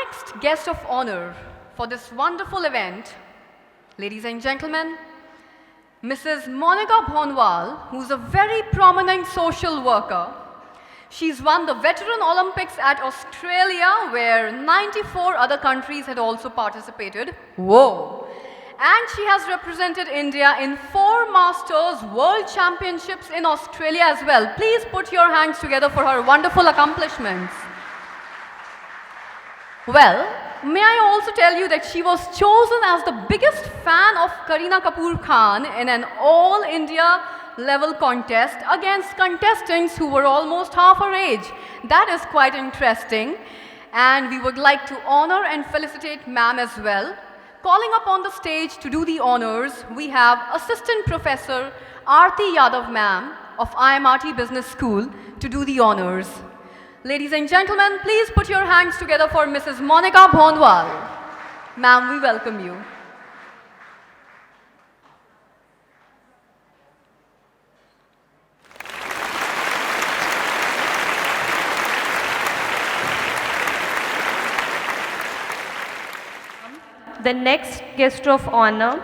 next guest of honor for this wonderful event, ladies and gentlemen, Mrs. Monica Bhonwal, who's a very prominent social worker. She's won the Veteran Olympics at Australia, where 94 other countries had also participated. Whoa! And she has represented India in 4 Masters World Championships in Australia as well. Please put your hands together for her wonderful accomplishments. Well, may I also tell you that she was chosen as the biggest fan of Kareena Kapoor Khan in an all India level contest against contestants who were almost half her age. That is quite interesting. And we would like to honor and felicitate ma'am as well. Calling up on the stage to do the honors, we have Assistant Professor Aarti Yadav ma'am of IMRT Business School to do the honors. Ladies and gentlemen, please put your hands together for Mrs. Monica Bhonwal. Ma'am, we welcome you. The next guest of honor,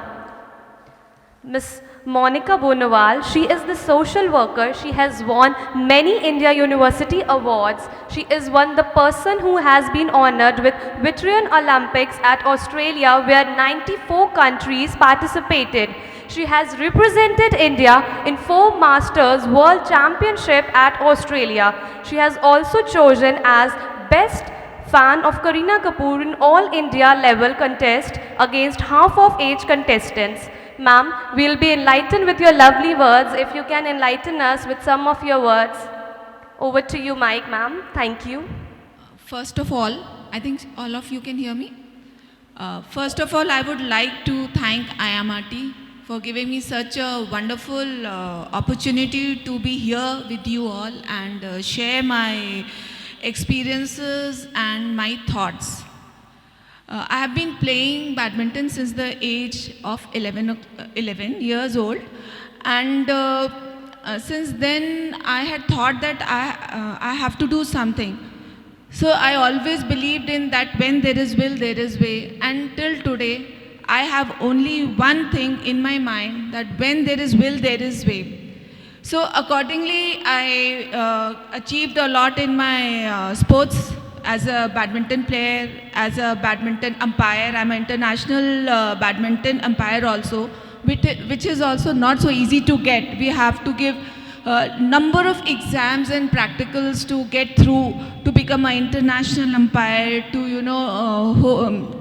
Ms. Monica Bhonwal. She is the social worker. She has won many India University awards. She is the person who has been honored with Veteran Olympics at Australia, where 94 countries participated. She has represented India in 4 Masters World Championship at Australia. She has also chosen as Best Fan of Kareena Kapoor in all India level contest against half of age contestants. Ma'am, we'll be enlightened with your lovely words. If you can enlighten us with some of your words. Over to you, Mike, ma'am. Thank you. First of all, I think all of you can hear me. First of all, I would like to thank IMRT for giving me such a wonderful opportunity to be here with you all and share my experiences and my thoughts. I have been playing badminton since the age of 11 years old, and since then I had thought that I have to do something. So I always believed in that when there is will, there is way, and till today I have only one thing in my mind, that when there is will, there is way. So accordingly, I achieved a lot in my sports as a badminton player, as a badminton umpire. I'm an international badminton umpire also, which is also not so easy to get. We have to give a number of exams and practicals to get through to become an international umpire, to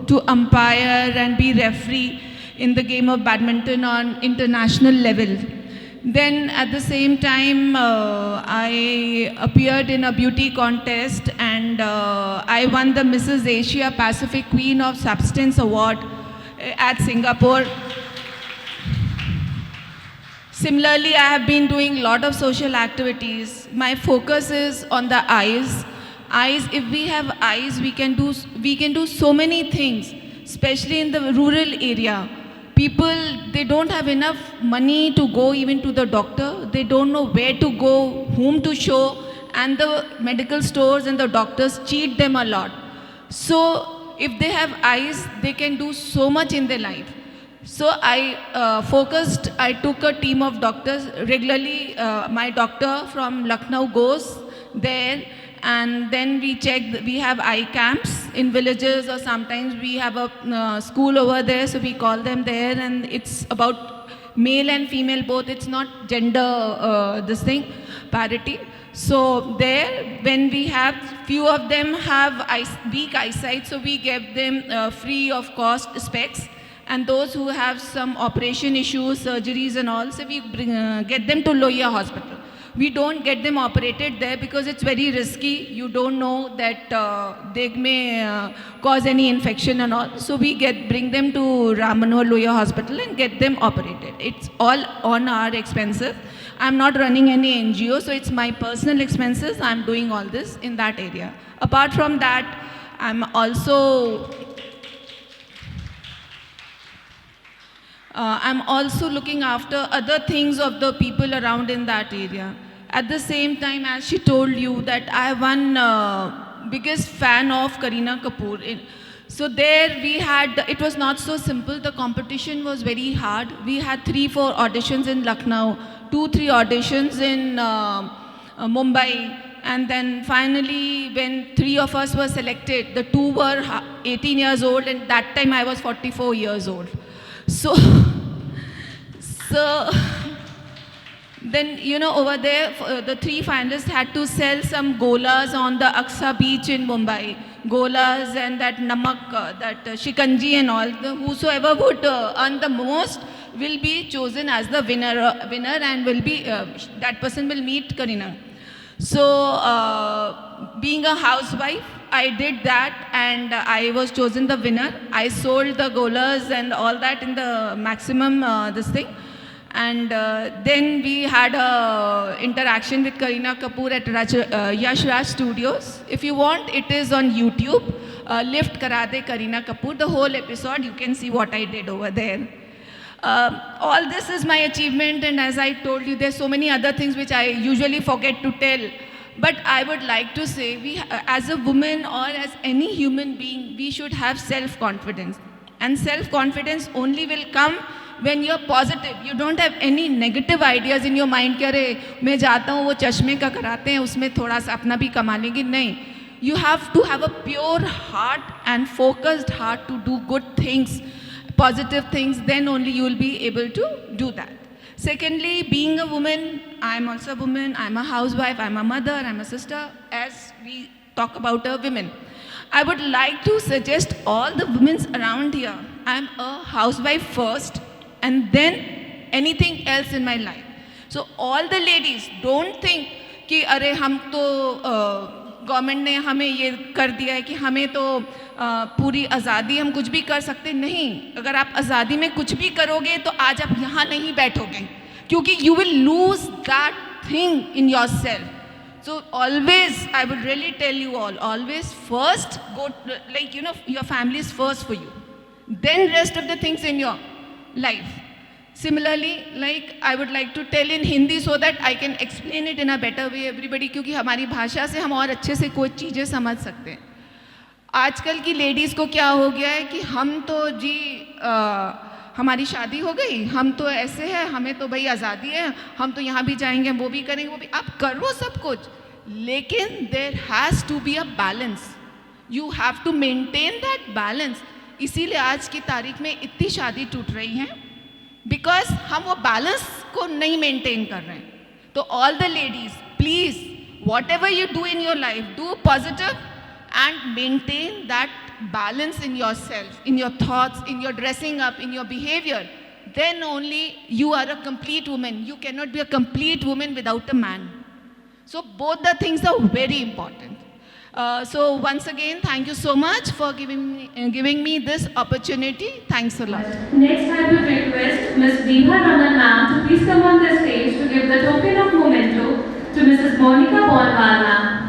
to umpire and be referee in the game of badminton on international level. Then at the same time, I appeared in a beauty contest and I won the Mrs. Asia Pacific Queen of Substance Award at Singapore. Similarly, I have been doing a lot of social activities. My focus is on the eyes. Eyes, if we have eyes, we can do so many things, especially in the rural area. People, they don't have enough money to go even to the doctor. They don't know where to go, whom to show, and the medical stores and the doctors cheat them a lot. So if they have eyes, they can do so much in their life. So I took a team of doctors. Regularly, my doctor from Lucknow goes there, and then we have eye camps in villages, or sometimes we have a school over there, so we call them there, and it's about male and female both. It's not gender, parity. So there, when we have, few of them have weak eyesight, so we give them free of cost specs. And those who have some operation issues, surgeries and all, so we get them to Lohia Hospital. We don't get them operated there because it's very risky. You don't know that they may cause any infection and all. So we bring them to Ram Manohar Lohia Hospital and get them operated. It's all on our expenses. I'm not running any NGO, so it's my personal expenses. I'm doing all this in that area. Apart from that, I'm also looking after other things of the people around in that area. At the same time, as she told you, that I won biggest fan of Kareena Kapoor. So there we had, it was not so simple. The competition was very hard. We had 3-4 auditions in Lucknow, 2-3 auditions in Mumbai. And then finally, when 3 of us were selected, the 2 were 18 years old, and that time I was 44 years old. So, so then, you know, over there, the 3 finalists had to sell some golas on the Aksa beach in Mumbai. Golas and that namak, that shikanji and all. Whosoever would earn the most will be chosen as the winner and will be, that person will meet Kareena. So, being a housewife, I did that and I was chosen the winner. I sold the golas and all that in the maximum this thing. And then we had a interaction with Kareena Kapoor at Yash Raj Studios. If you want, it is on YouTube. Lift Kara De Kareena Kapoor. The whole episode, you can see what I did over there. All this is my achievement, and as I told you, there's so many other things which I usually forget to tell. But I would like to say, we, as a woman or as any human being, we should have self-confidence. And self-confidence only will come when you're positive. You don't have any negative ideas in your mind कि अरे मैं जाता हूँ वो चश्मे का कराते हैं उसमें थोड़ा सा अपना भी कमा लेंगे. नहीं. You have to have a pure heart and focused heart to do good things, positive things, then only you will be able to do that. Secondly, being a woman, I'm also a woman, I'm a housewife, I'm a mother, I'm a sister, as we talk about women. I would like to suggest all the women around here, I'm a housewife first and then anything else in my life. So all the ladies, don't think कि अरे हम तो government ने हमें ये कर दिया है कि हमें तो पूरी आज़ादी हम कुछ भी कर सकते नहीं. अगर आप आज़ादी में कुछ भी करोगे तो आज आप यहाँ नहीं बैठोगे क्योंकि you will lose that thing in yourself. So always, I would really tell you all, always first go, like, you know, your family is first for you. Then rest of the things in your life. Similarly, like I would like to tell in Hindi so that I can explain it in a better way everybody, क्योंकि हमारी भाषा से हम और अच्छे से कोई चीज़ें समझ सकते हैं. आजकल की लेडीज़ को क्या हो गया है कि हम तो जी हमारी शादी हो गई, हम तो ऐसे हैं, हमें तो भाई आज़ादी है, हम तो यहाँ भी जाएंगे, वो भी करेंगे, वो भी. आप करो सब कुछ, लेकिन there has to be a balance. You have to maintain that balance. इसीलिए आज की तारीख में इतनी शादी टूट रही हैं because हम वो balance को नहीं maintain कर रहे हैं. तो all the ladies, please, whatever you do in your life, do positive and maintain that balance in yourself, in your thoughts, in your dressing up, in your behavior. Then only you are a complete woman. You cannot be a complete woman without a man. So both the things are very important. So once again, thank you so much for giving me this opportunity. Thanks a lot. Next, I would request Ms. Deepa Raman ma'am to please come on the stage to give the token of memento to Mrs. Monica Bonwal ma'am.